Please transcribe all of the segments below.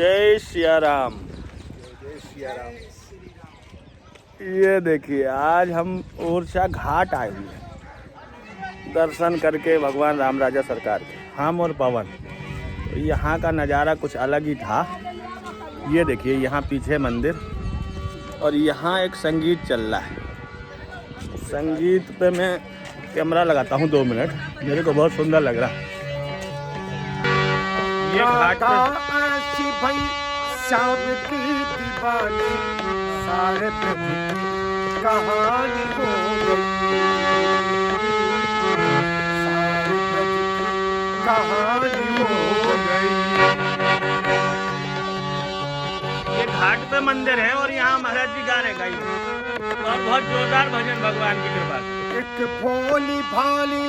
जय सिया राम। जय सिया राम। ये देखिए आज हम ओरछा घाट आए हुए हैं दर्शन करके भगवान राम राजा सरकार के, हम और पवन। तो यहाँ का नज़ारा कुछ अलग ही था। ये देखिए यहाँ पीछे मंदिर और यहाँ एक संगीत चल रहा है। संगीत पे मैं कैमरा लगाता हूँ 2 मिनट, मेरे को बहुत सुंदर लग रहा है। ये घाट ऐसी भाई शाम की दीवानी सारे कहानी हो गई, सारे कहानी हो गई। ये घाट पे मंदिर है और यहाँ महाराज जी गा रहे गाइए और बहुत जोरदार भजन भगवान की कृपा से। एक भोली भाली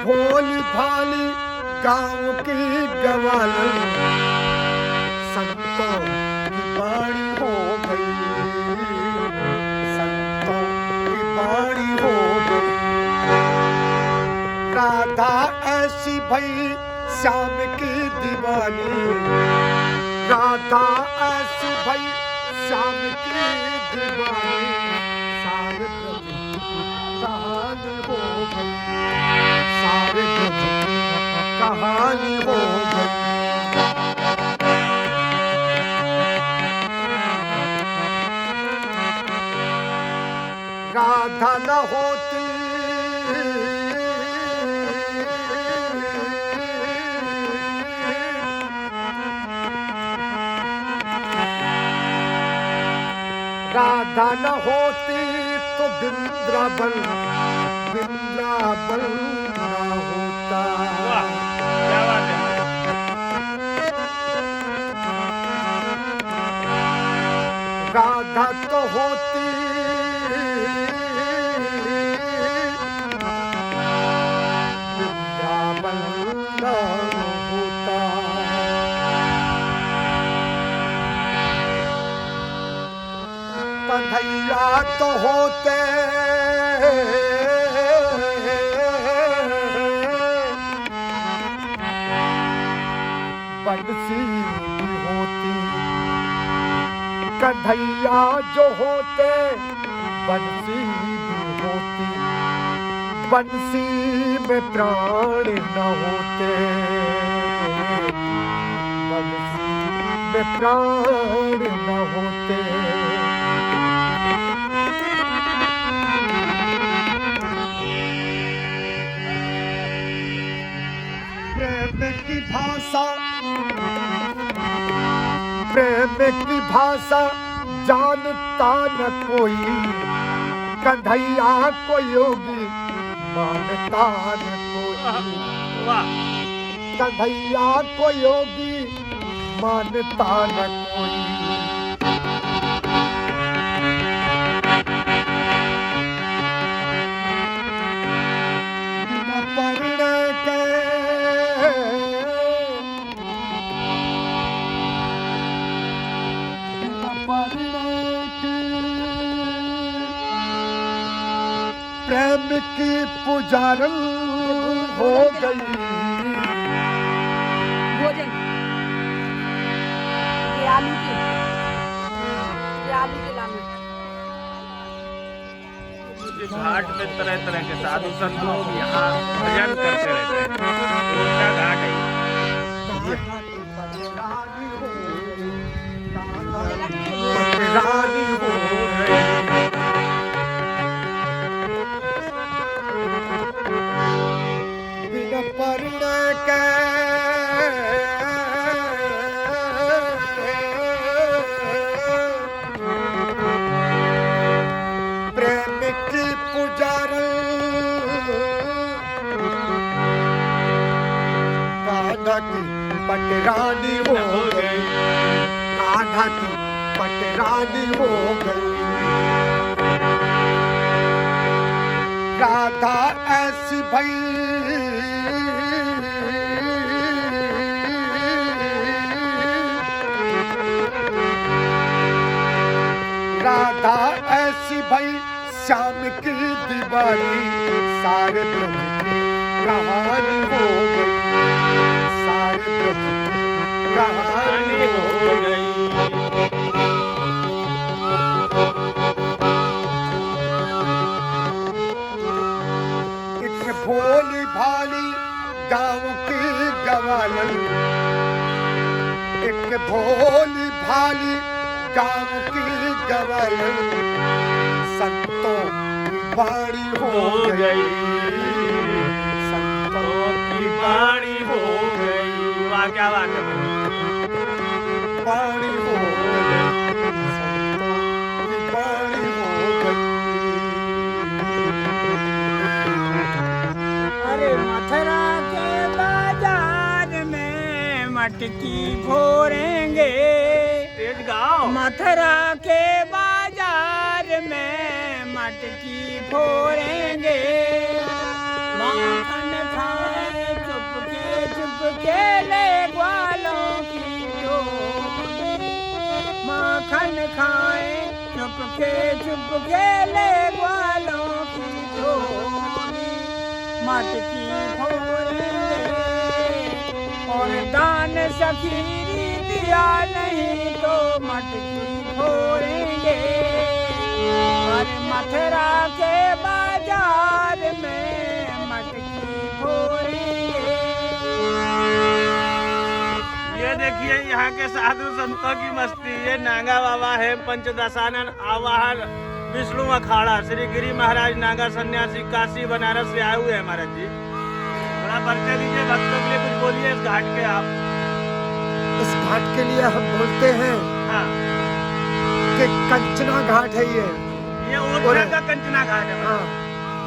भोली भाली गाँव की गवालन संतों की बाड़ी हो गई, संतों की बाड़ी हो गई। राधा ऐसी भई श्याम की दीवानी, राधा ऐसी भई श्याम की दीवानी सारे कहानी हो गई, सारे कहानी हो गई। राधा न होती राधा न होती तो वृंदावन वृंदावन न होता। क्या बात है। राधा तो होती वृंदावन न होता। कन्हैया तो होते बंसी भी होती, कन्हैया जो होते बंसी भी होती, बंसी में प्राण न होते, बंसी में प्राण न होते। प्रेम की भाषा, प्रेम की भाषा जानता न कोई, कन्हैया को योगी मानता न कोई, कन्हैया को योगी मानता न कोई। बिना परिणय के प्रेम की पुजारन हो गई। भोजन ये आलू के लाने। इस घाट में तरह तरह के साधु संत लोग यहाँ भजन करते रहते हैं। ओरछा घाट है। रानी हो गई। बिना परिणय के प्रेम की पुजारी कान्हा की पटरानी हो गई, कान्हा की पटरानी हो गई। राधा ऐसी भई राधा ऐसी भई श्याम की दिवाली सारे ब्रज की कहानी हो गई, सारे ब्रज की कहानी हो गई। एक भोली भाली गाँव की गवालन, एक भोली भाली गाँव की गवालन, संतों की बाड़ी हो गई, संतों की बाड़ी हो गई। वाह क्या बात है। बाड़ी हो गई, संतों की बाड़ी हो गई। अरे मथुरा के बाजार में मटकी फोड़ेंगे, तेज गाओ। मथुरा के बाजार में मटकी फोड़ेंगे, माखन खाए चुपके ले ग्वालों की टोली, माखन खाए चुपके ले ग्वालों की टोली, मटकी फोड़ेंगे और दान सखीरी दिया नहीं तो मटकी फोड़ेंगे। और मथुरा के बाजार में मटकी फोड़ेंगे। ये देखिए यहाँ के साधु संतों की मस्ती। ये नागा बाबा है पंचदशानन आवाहन विष्णु अखाड़ा श्री गिरी महाराज नागा सन्यासी काशी बनारस से आए हुए हैं महाराज जी। थोड़ा परिचय दीजिए भक्तों के लिए, कुछ बोलिए इस घाट के आप। इस घाट के लिए हम बोलते हैं हाँ, कि कंचना घाट है ये ओरछा का कंचना घाट है। हाँ,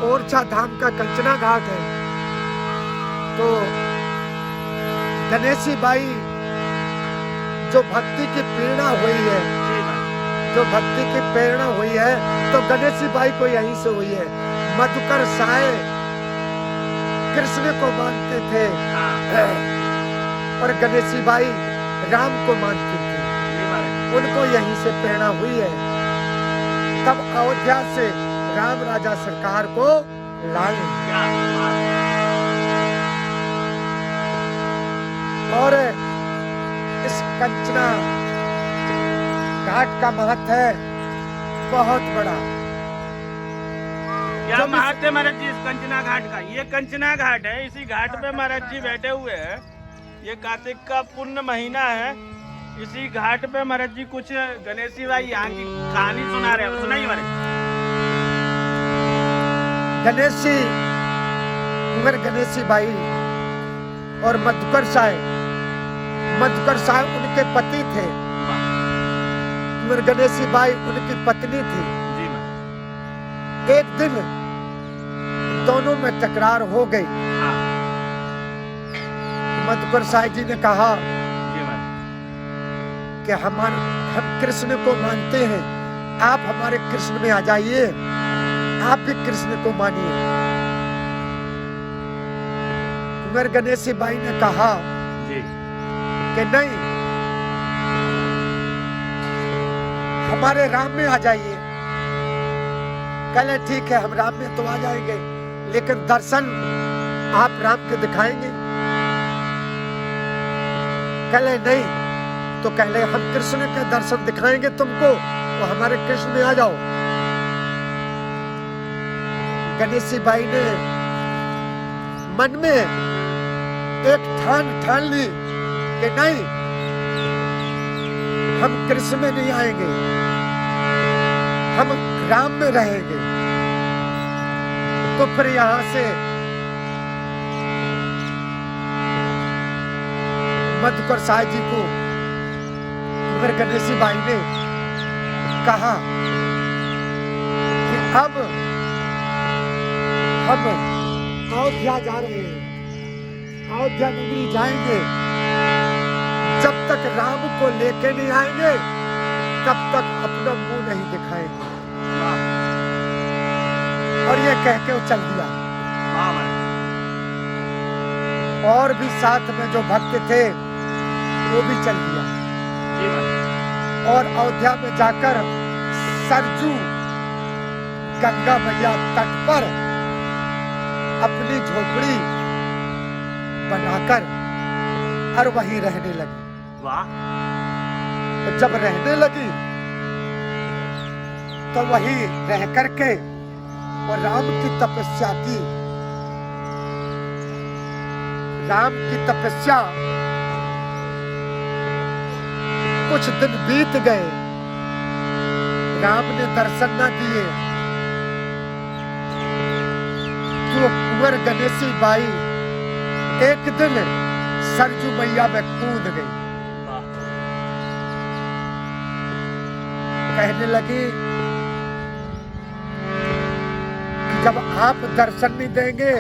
ओरछा धाम का कंचना घाट है। तो गणेशी बाई जो भक्ति की प्रेरणा हुई है, जो भक्ति की प्रेरणा हुई है, तो गणेशी बाई को यहीं से हुई है। मधुकर साय कृष्ण को मानते थे और गणेशी बाई राम को मानती थी, उनको यहीं से प्रेरणा हुई है। तब अयोध्या से राम राजा सरकार को लाए और इस कंचना घाट का महत्व है बहुत बड़ा। क्या महत्व है महाराज जी इस कंचना घाट का? ये कंचना घाट है, इसी घाट पे महाराज जी बैठे हुए हैं। ये कार्तिक का पूर्ण महीना है। इसी घाट पे महाराज जी कुछ गणेशी भाई यहाँ की कहानी सुना रहे हैं, सुनाइए महाराज। गणेशी कुंवर गणेशी बाई और मधुकर साय उनके पति थे, कुंवर गणेशी बाई उनकी पत्नी थी। जी एक दिन दोनों में तकरार हो गई। हाँ। मधुकर साय जी ने कहा जी कि हम कृष्ण को मानते हैं, आप हमारे कृष्ण में आ जाइए, आप भी कृष्ण को मानिए। कुंवर गणेशी बाई ने कहा जी कि नहीं, हमारे राम में आ जाइए। कहले ठीक है, हम राम में तो आ जाएंगे, लेकिन दर्शन आप राम के दिखाएंगे। कहले नहीं, तो कहले हम कृष्ण के दर्शन दिखाएंगे तुमको, तो हमारे कृष्ण में आ जाओ। गणेशी बाई ने मन में एक ठान ली कि नहीं, हम कृष्ण में नहीं आएंगे, हम राम में रहेंगे। तो फिर यहां से मधुकर साय जी को कुंवर गणेशी बाई ने कहा कि अब हम अयोध्या जा रहे हैं, अयोध्या नगरी जाएंगे। जब तक राम को लेके नहीं आएंगे तब तक अपना मुंह नहीं दिखाएंगे। और ये कह के वो चल दिया। और भी साथ में जो भक्त थे वो भी चल दिया। और अयोध्या में जाकर सरजू गंगा मैया तट पर अपनी झोपड़ी बनाकर और वहीं रहने लगी। वाह। तो जब रहने लगी तो वहीं रह करके और राम की तपस्या की। राम की तपस्या कुछ दिन बीत गए, राम ने दर्शन न दिए तो कुंवर गणेशी बाई एक दिन सरजू मैया में कूद गई। कहने लगी कि जब आप दर्शन नहीं देंगे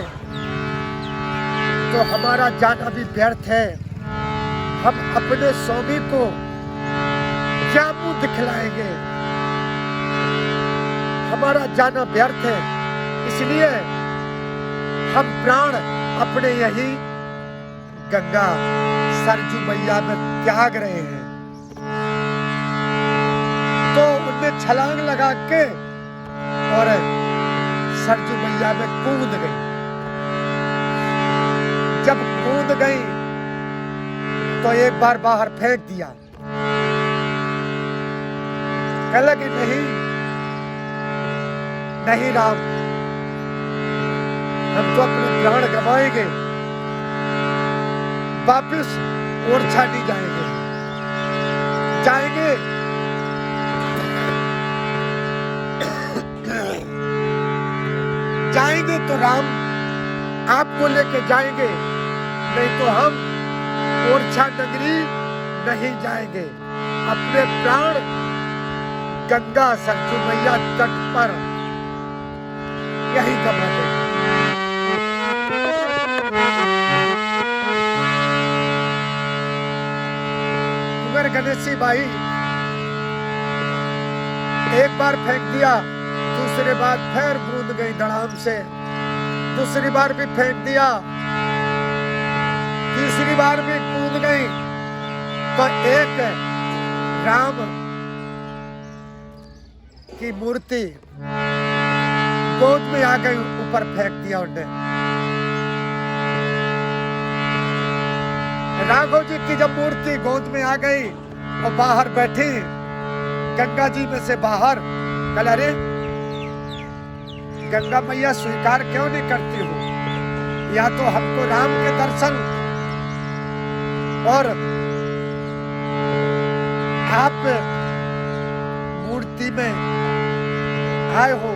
तो हमारा जाना भी व्यर्थ है। हम अपने स्वामी को क्या मुंह दिखलाएंगे, हमारा जाना व्यर्थ है। इसलिए हम प्राण अपने यही गंगा सरजू मैया में त्याग रहे हैं। तो उनने छलांग लगा के और सरजू मैया में कूद गई। जब कूद गई तो एक बार बाहर फेंक दिया। कह लगी नहीं नहीं राम, हम तो अपने प्राण गंवाएंगे, वापिस ओरछा नहीं जाएंगे। जाएंगे तो राम आपको लेके जाएंगे, नहीं तो हम ओरछा नगरी नहीं जाएंगे। अपने प्राण गंगा सरजू मैया तट पर यही गंवा देंगे। कुंवर गणेशी बाई एक बार फेंक दिया, दूसरी बार फिर कूद गई धड़ाम से, दूसरी बार भी फेंक दिया, तीसरी बार भी कूद गई। तो एक राम की मूर्ति गोद में आ गई, ऊपर फेंक दिया उन्हें। राघव जी की जब मूर्ति गोद में आ गई और बाहर बैठी, गंगा जी में से बाहर, कल अरे गंगा मैया स्वीकार क्यों नहीं करती हो? या तो हमको राम के दर्शन और आप मूर्ति में आए हो,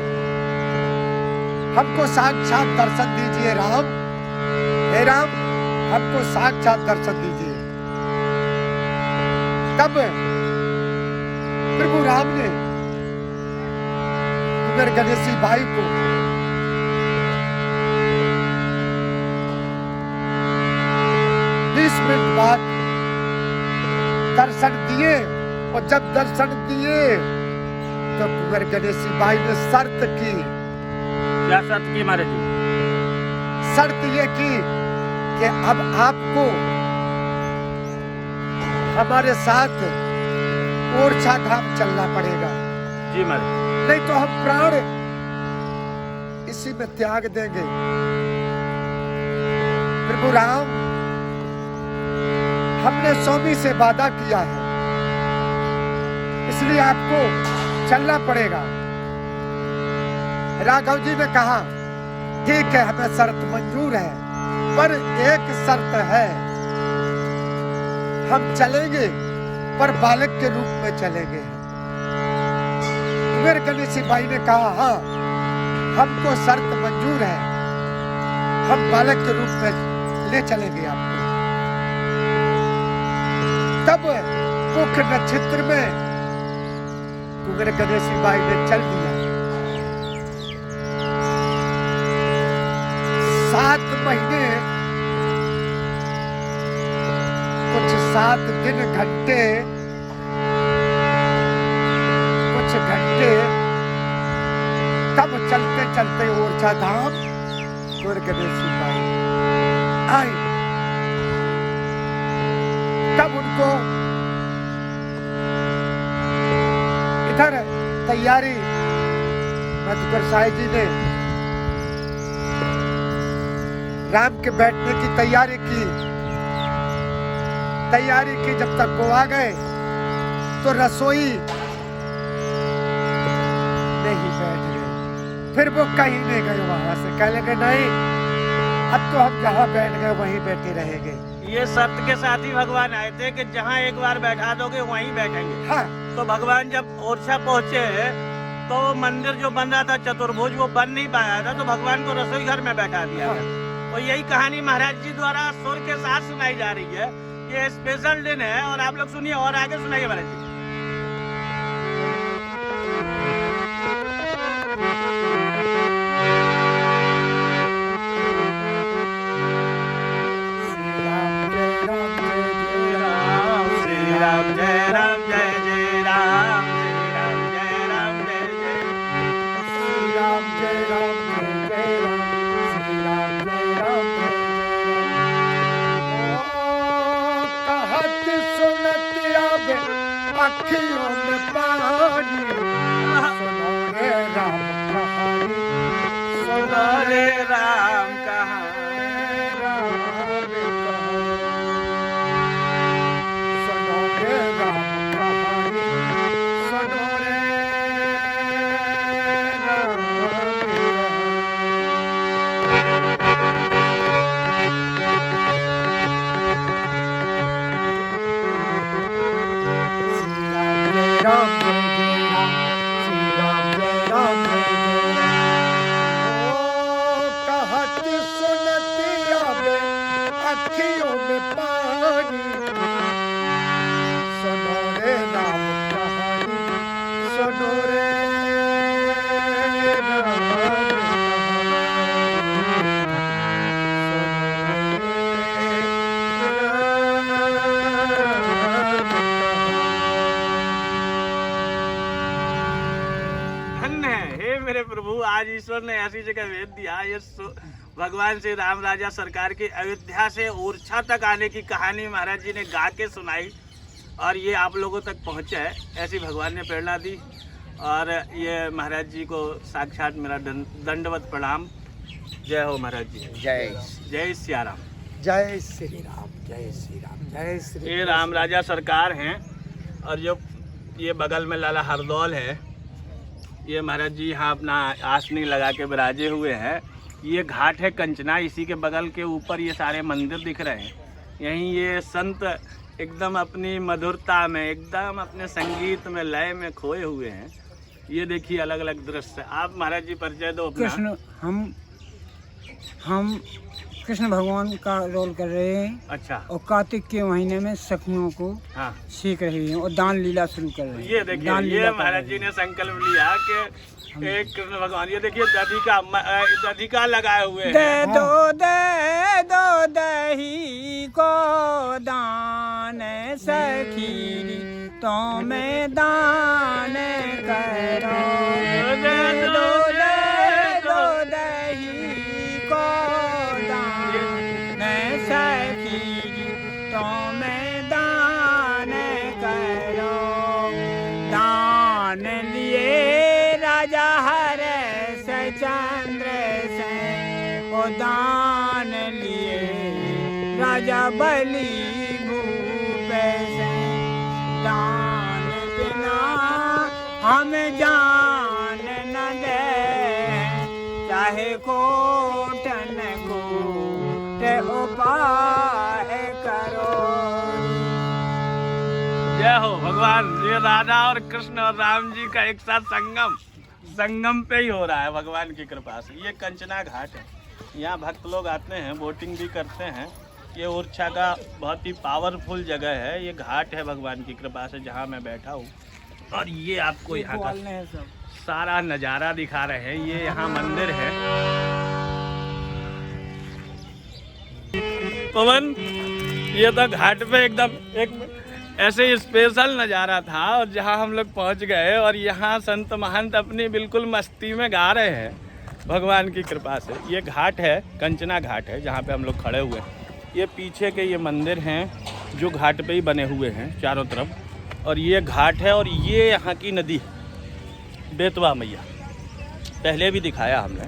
हमको साक्षात दर्शन दीजिए राम। हे राम, हमको साक्षात दर्शन दीजिए। तब प्रभु राम ने कुंवर गणेशी बाई को मिनट बाद दर्शन दिए। और जब दर्शन दिए तो कुंवर गणेशी बाई ने शर्त की। क्या शर्त की महाराज जी? शर्त ये की कि अब आपको हमारे साथ ओरछा धाम चलना पड़ेगा। जी महाराज। नहीं तो हम प्राण इसी में त्याग देंगे। प्रभु राम, हमने स्वामी से वादा किया है, इसलिए आपको चलना पड़ेगा। राघव जी ने कहा ठीक है, हमें शर्त मंजूर है, पर एक शर्त है, हम चलेंगे पर बालक के रूप में चलेंगे। कुंवर गणेशी बाई ने कहा हाँ, हमको शर्त मंजूर है, हम बालक के रूप में ले चलेंगे आपको। तब मुख नक्षत्र में कुंवर गणेशी बाई ने चल दिया। 7 महीने कुछ 7 दिन घंटे, कुछ घंटे, तब चलते चलते ओरछा धाम कुंवर गणेशी बाई आई। तब उनको इधर तैयारी मधुकर साई जी ने राम के बैठने की तैयारी की। जब तक वो आ गए तो रसोई नहीं बैठ गए। फिर वो कहीं नहीं गए वहां से, कहने लगे नहीं, अब तो हम जहाँ बैठ गए वहीं बैठे रहेंगे। ये शर्त के साथ ही भगवान आए थे कि जहाँ एक बार बैठा दोगे वहीं बैठेंगे। हाँ। तो भगवान जब ओरछा पहुँचे तो मंदिर जो बन रहा था चतुर्भुज वो बन नहीं पाया था, तो भगवान को रसोई घर में बैठा दिया गया। और यही कहानी महाराज जी द्वारा सुर के साथ सुनाई जा रही है। ये स्पेशल दिन है और आप लोग सुनिए और आगे सुनाइए महाराज जी। अखियों में पानी, सुनो रे राम कहानी, सुनो रे राम कहानी, सुनो रे राम कहानी, सुनो रे राम राम जय राम, श्री राम जय राम जय राम। ओ कहत सुनती आवे अखियों में पानी, सुनो रे राम कहानी, सुनो रे राम मेरे प्रभु। आज ईश्वर ने ऐसी जगह भेज दिया। ये भगवान श्री राम राजा सरकार की अयोध्या से ओरछा तक आने की कहानी महाराज जी ने गा के सुनाई और ये आप लोगों तक पहुंचा है। ऐसी भगवान ने प्रेरणा दी और ये महाराज जी को साक्षात मेरा दंडवत प्रणाम। जय हो महाराज जी। जय सिया राम। जय श्री राम, जय श्री राम, जय श्री। ये राम राजा सरकार हैं और जो ये बगल में लाला हरदौल है, ये महाराज जी यहाँ अपना आसनी लगा के विराजे हुए हैं। ये घाट है कंचना, इसी के बगल के ऊपर ये सारे मंदिर दिख रहे हैं। यहीं ये संत एकदम अपनी मधुरता में, एकदम अपने संगीत में, लय में खोए हुए हैं। ये देखिए अलग अलग दृश्य। आप महाराज जी परिचय दो अपना। कृष्ण, हम कृष्ण भगवान का रोल कर रहे हैं। अच्छा। और कार्तिक के महीने में सखियों को हाँ सीख रहे हैं और दान लीला शुरू कर रहे हैं। ये देखिए ये महाराज जी ने संकल्प लिया कि एक कृष्ण भगवान, ये देखिए दधिका लगाए हुए हैं। दे दो दही को दान सखी, तो मैं दान करो। दे दो दही को दान सखी, तो मैं दान करो। दान लिए राजा हर्ष चंद्र से, ओ दान लिए राजा बलि भूप से। दान बिना हम जान न दे, चाहे कोटन कोट उपाय करो। जय हो भगवान। ये राधा और कृष्ण और राम जी का एक साथ संगम पे ही हो रहा है भगवान की कृपा से। ये कंचना घाट है, यहाँ भक्त लोग आते हैं, बोटिंग भी करते हैं। ये ओरछा का बहुत ही पावरफुल जगह है। ये घाट है भगवान की कृपा से जहाँ मैं बैठा हूँ। और ये आपको यहाँ का सारा नज़ारा दिखा रहे हैं। ये यहाँ मंदिर है। पवन, ये तो घाट पे एकदम एक ऐसे ही स्पेशल नज़ारा था और जहाँ हम लोग पहुँच गए और यहाँ संत महंत अपनी बिल्कुल मस्ती में गा रहे हैं भगवान की कृपा से। ये घाट है, कंचना घाट है जहाँ पे हम लोग खड़े हुए हैं। ये पीछे के ये मंदिर हैं जो घाट पे ही बने हुए हैं चारों तरफ। और ये घाट है और ये यहाँ की नदी बेतवा मैया। पहले भी दिखाया हमने।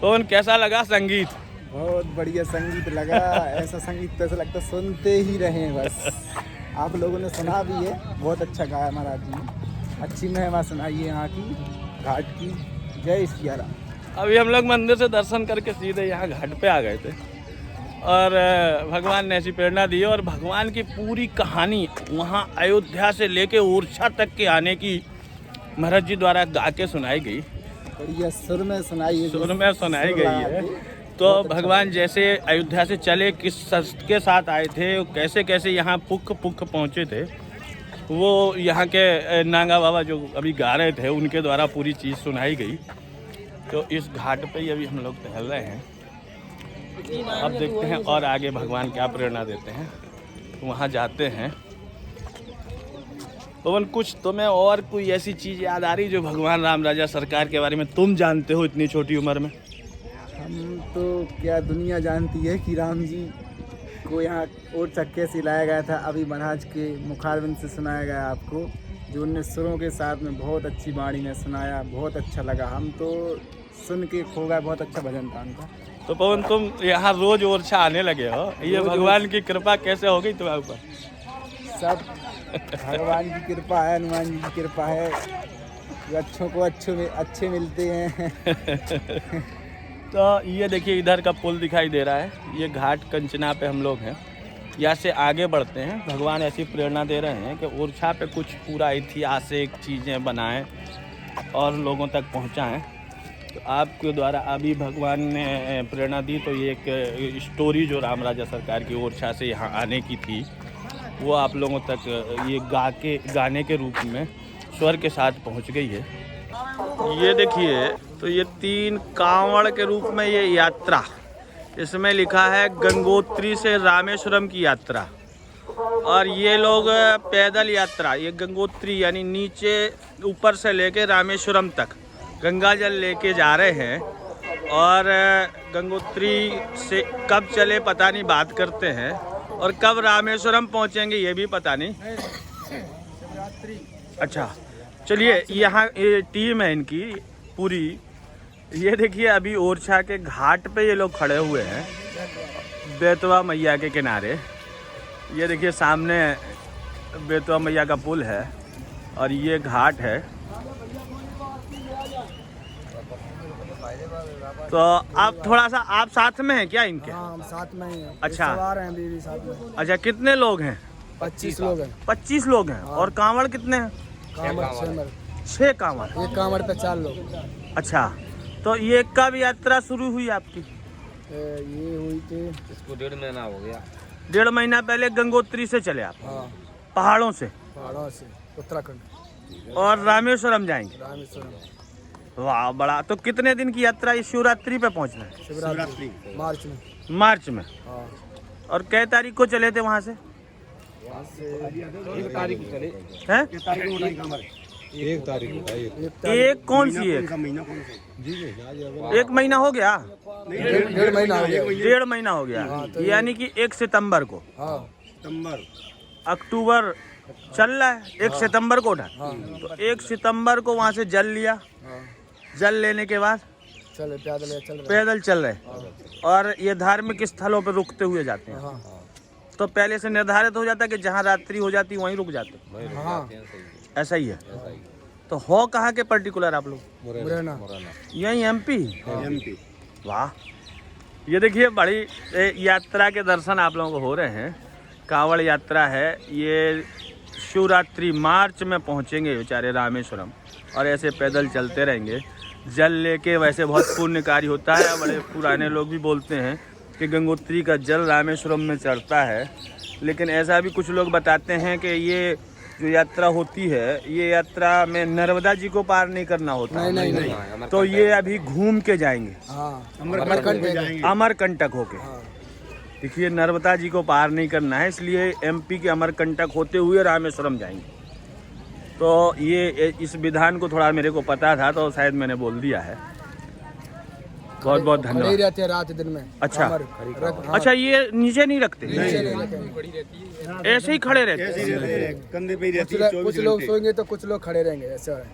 पवन कैसा लगा संगीत? बहुत बढ़िया संगीत लगा। ऐसा संगीत तो ऐसा लगता सुनते ही रहें बस। आप लोगों ने सुना भी है, बहुत अच्छा गाया महाराज जी ने, अच्छी महिमा सुनाई है यहाँ की घाट की। जय सिया राम। अभी हम लोग मंदिर से दर्शन करके सीधे यहाँ घाट पे आ गए थे और भगवान ने ऐसी प्रेरणा दी और भगवान की पूरी कहानी वहाँ अयोध्या से लेके ओरछा तक के आने की महाराज जी द्वारा गा के सुनाई गई। बढ़िया सुर में सुनाई है, सुर में सुनाई गई है। तो भगवान जैसे अयोध्या से चले, किस शस्त्र के साथ आए थे, कैसे कैसे यहाँ पुख पहुँचे थे, वो यहाँ के नांगा बाबा जो अभी गा रहे थे उनके द्वारा पूरी चीज़ सुनाई गई। तो इस घाट पे अभी हम लोग टहल रहे हैं। अब देखते हैं और आगे भगवान क्या प्रेरणा देते हैं, वहाँ जाते हैं। पवन कुछ तुम्हें और कोई ऐसी चीज़ याद आ रही जो भगवान राम राजा सरकार के बारे में तुम जानते हो इतनी छोटी उम्र में? हम तो क्या दुनिया जानती है कि राम जी को यहाँ और चक्के से लाया गया था। अभी महाराज के मुखारबिंद से सुनाया गया आपको, जो उनने सुरों के साथ में बहुत अच्छी वाणी में सुनाया, बहुत अच्छा लगा। हम तो सुन के खो गए, बहुत अच्छा भजन था उनका। तो पवन तुम यहाँ रोज ओरछा आने लगे हो, ये भगवान की कृपा कैसे हो गई तुम्हारे ऊपर? सब भगवान की कृपा है, हनुमान जी की कृपा है, जो अच्छों को अच्छे मिलते हैं। तो ये देखिए इधर का पुल दिखाई दे रहा है, ये घाट कंचना पे हम लोग हैं। यहाँ से आगे बढ़ते हैं। भगवान ऐसी प्रेरणा दे रहे हैं कि ओरछा पे कुछ पूरा ऐतिहासिक चीज़ें बनाएं और लोगों तक पहुँचाएं। तो आपके द्वारा अभी भगवान ने प्रेरणा दी, तो ये एक स्टोरी जो राम राजा सरकार की ओरछा से यहाँ आने की थी वो आप लोगों तक ये गाने के रूप में स्वर के साथ पहुँच गई है। ये देखिए, तो ये 3 कांवड़ के रूप में ये यात्रा, इसमें लिखा है गंगोत्री से रामेश्वरम की यात्रा। और ये लोग पैदल यात्रा, ये गंगोत्री यानी नीचे ऊपर से लेके रामेश्वरम तक गंगा जल लेके जा रहे हैं। और गंगोत्री से कब चले पता नहीं, बात करते हैं, और कब रामेश्वरम पहुंचेंगे ये भी पता नहीं। अच्छा चलिए, यहाँ ये टीम है इनकी पूरी। ये देखिए अभी ओरछा के घाट पे ये लोग खड़े हुए हैं, बेतवा मैया के किनारे। ये देखिए सामने बेतवा मैया का पुल है और ये घाट है। तो आप थोड़ा सा, आप साथ में हैं क्या इनके? हाँ, हम साथ में ही हैं। अच्छा, सवार हैं अभी भी साथ में। अच्छा कितने लोग हैं? 25 लोग हैं। 25 लोग हैं। और कांवड़ कितने हैं? कांवड़ 6 कांवड़। एक कांवड़ पे 4 लोग। अच्छा, तो ये कब यात्रा शुरू हुई आपकी? ये हुई थी, इसको 1.5 महीना हो गया। 1.5 महीना पहले गंगोत्री से चले आप? हाँ, पहाड़ों से उत्तराखंड। और रामेश्वरम जाएंगे? रामेश्वरम। वाह, बड़ा। तो कितने दिन की यात्रा? इस शिवरात्रि पे पहुंचना है? शिवरात्रि मार्च में। मार्च में। हाँ। और कै तारीख को चले थे वहाँ से? 1 तारीख को चले हैं? 1 तारीख। एक कौन सी एक? 1 महीना हो गया? 1.5 महीना हो गया। 1.5 महीना हो गया। यानी कि 1 सितंबर को। हाँ, अक्टूबर चल रहा है, 1 सितंबर को उठा। तो 1 सितंबर को वहाँ से जल लिया। जल लेने के बाद चले पैदल चल रहे। और ये धार्मिक स्थलों पर रुकते हुए जाते हैं। हाँ, तो पहले से निर्धारित हो जाता है कि जहाँ रात्रि हो जाती वहीं रुक जाते? हाँ, ऐसा ही है। तो हो कहाँ के पर्टिकुलर आप लोग? मुरैना। यही एमपी? वाह। ये देखिए बड़ी यात्रा के दर्शन आप लोगों को हो रहे हैं। कांवड़ यात्रा है ये। शिवरात्रि मार्च में पहुंचेंगे बेचारे रामेश्वरम और ऐसे पैदल चलते रहेंगे जल लेके। वैसे बहुत पुण्यकारी होता है। बड़े पुराने लोग भी बोलते हैं कि गंगोत्री का जल रामेश्वरम में चढ़ता है। लेकिन ऐसा भी कुछ लोग बताते हैं कि ये जो यात्रा होती है, ये यात्रा में नर्मदा जी को पार नहीं करना होता। नहीं। तो ये अभी घूम के जाएंगे। हाँ, अमरकंटक होके। देखिए नर्मदा जी को पार नहीं करना है, इसलिए एमपी के अमरकंटक होते हुए रामेश्वरम जाएंगे। तो ये इस विधान को थोड़ा मेरे को पता था तो शायद मैंने बोल दिया है। बहुत बहुत धन्यवाद। रहते हैं रात दिन में। अच्छा। हाँ। अच्छा, ये नीचे नहीं रखते? ऐसे ही खड़े रहते हैं? कंधे पे ही रहती है। कुछ लोग सोएंगे तो कुछ लोग खड़े रहेंगे, ऐसा है।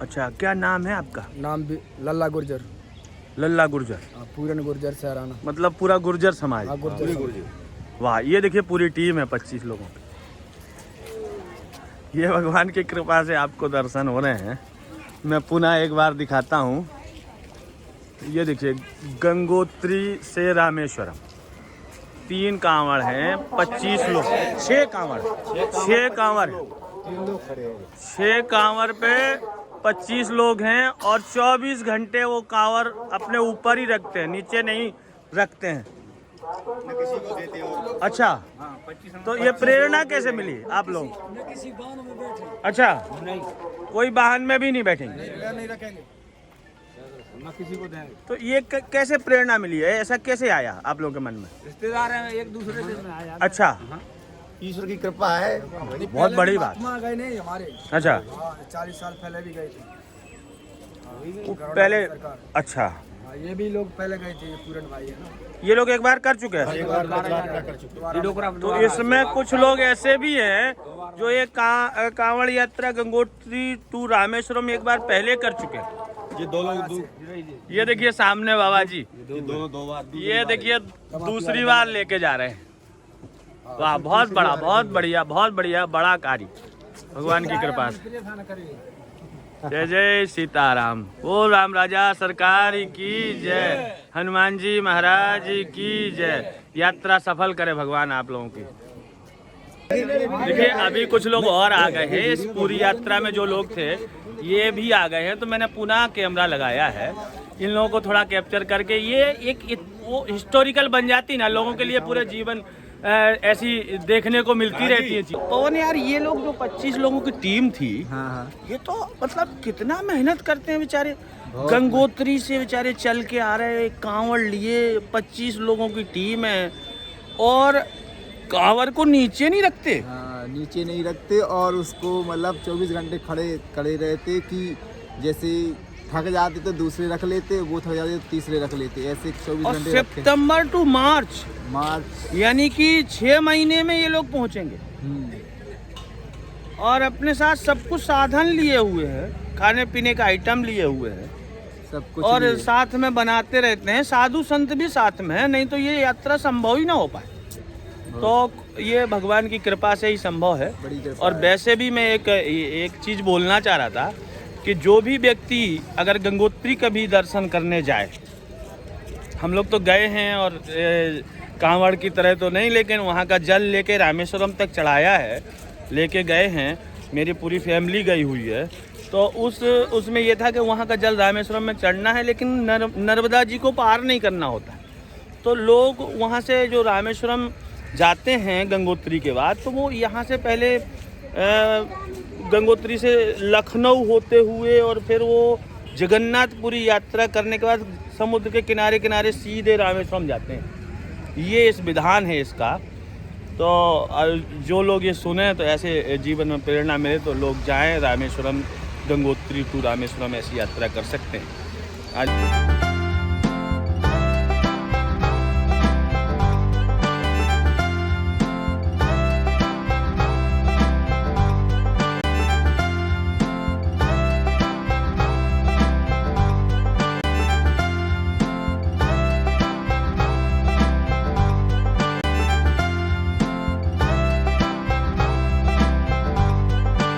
अच्छा, क्या नाम है आपका? नाम भी लल्ला गुर्जर। लल्ला गुर्जर, पूरन गुर्जर सहराना। मतलब पूरा गुर्जर समाज। गुर्जर। वाह, ये देखिए पूरी टीम है 25 लोगों की। ये भगवान की कृपा से आपको दर्शन हो रहे हैं। मैं पुनः एक बार दिखाता हूँ। ये देखिए, गंगोत्री से रामेश्वरम 3 कांवड़ हैं, 25 लोग, 6 कांवड़, 6 कांवड़, 6 कांवड़ पे 25 लोग हैं और 24 घंटे वो कांवड़ अपने ऊपर ही रखते हैं, नीचे नहीं रखते हैं। अच्छा, तो ये प्रेरणा कैसे मिली आप लोग? किसी गाँव में बैठे। अच्छा, नहीं, कोई वाहन में भी नहीं बैठेंगे? नहीं रखेंगे। ना किसी को देंगे। तो ये कैसे प्रेरणा मिली है? ऐसा कैसे आया आप लोगों के मन में? रिश्तेदार हैं, एक दूसरे से आया। अच्छा, ईश्वर की कृपा है। बहुत बड़ी बात। महात्मा गए नहीं हमारे। अच्छा, 40 साल पहले भी गए थे। पहले, अच्छा, ये भी लोग पहले गए थे, ये पूरन भाई है ना। ये लोग एक बार कर चुके हैं। तो इसमें कुछ लोग ऐसे भी हैं जो ये कांवड़ यात्रा गंगोत्री टू रामेश्वरम एक बार पहले कर चुके हैं। ये दो लोग ये देखिए सामने बाबा जी, दोनों 2 बार। ये देखिए दूसरी बार लेके जा रहे हैं। वाह, बहुत बड़ा, बहुत बढ़िया, बहुत बढ़िया, बड़ा कार्य भगवान की कृपा से। जय जय सीताराम। ओ राम राजा सरकार की जय, हनुमान जी महाराज की जय। यात्रा सफल करे भगवान आप लोगों की। देखिए, अभी कुछ लोग और आ गए हैं इस पूरी यात्रा में। जो लोग थे ये भी आ गए हैं, तो मैंने पुनः कैमरा लगाया है इन लोगों को थोड़ा कैप्चर करके। ये एक वो हिस्टोरिकल बन जाती ना लोगों के लिए, पूरे जीवन ऐसी देखने को मिलती रहती है चीज। पवन यार, ये लोग जो 25 लोगों की टीम थी, हाँ। ये तो मतलब कितना मेहनत करते हैं बेचारे। गंगोत्री से बेचारे चल के आ रहे हैं, कांवड़ लिए, 25 लोगों की टीम है और कांवड़ को नीचे नहीं रखते। हाँ, नीचे नहीं रखते और उसको मतलब 24 घंटे खड़े रहते कि जैसे थक जाते तो दूसरे रख लेते, वो थक जाते तो तीसरे रख लेते, ऐसे 24 और घंटे सितंबर टू मार्च यानी कि 6 महीने में ये लोग पहुंचेंगे और अपने साथ सब कुछ साधन लिए हुए हैं, खाने पीने का आइटम लिए हुए हैं सब कुछ और लिए। साथ में बनाते रहते हैं। साधु संत भी साथ में है, नहीं तो ये यात्रा संभव ही ना हो पाए। तो ये भगवान की कृपा से ही संभव है। बड़ी कृपा और है। वैसे भी मैं एक चीज़ बोलना चाह रहा था कि जो भी व्यक्ति अगर गंगोत्री कभी दर्शन करने जाए, हम लोग तो गए हैं और कांवड़ की तरह तो नहीं, लेकिन वहाँ का जल लेके रामेश्वरम तक चढ़ाया है, लेके गए हैं, मेरी पूरी फैमिली गई हुई है। तो उसमें ये था कि वहाँ का जल रामेश्वरम में चढ़ना है, लेकिन नर्मदा जी को पार नहीं करना होता। तो लोग वहाँ से जो रामेश्वरम जाते हैं गंगोत्री के बाद, तो वो यहाँ से पहले गंगोत्री से लखनऊ होते हुए और फिर वो जगन्नाथपुरी यात्रा करने के बाद समुद्र के किनारे किनारे सीधे रामेश्वरम जाते हैं। ये इस विधान है इसका। तो जो लोग ये सुने तो ऐसे जीवन में प्रेरणा मिले तो लोग जाएं रामेश्वरम, गंगोत्री टू रामेश्वरम ऐसी यात्रा कर सकते हैं। आज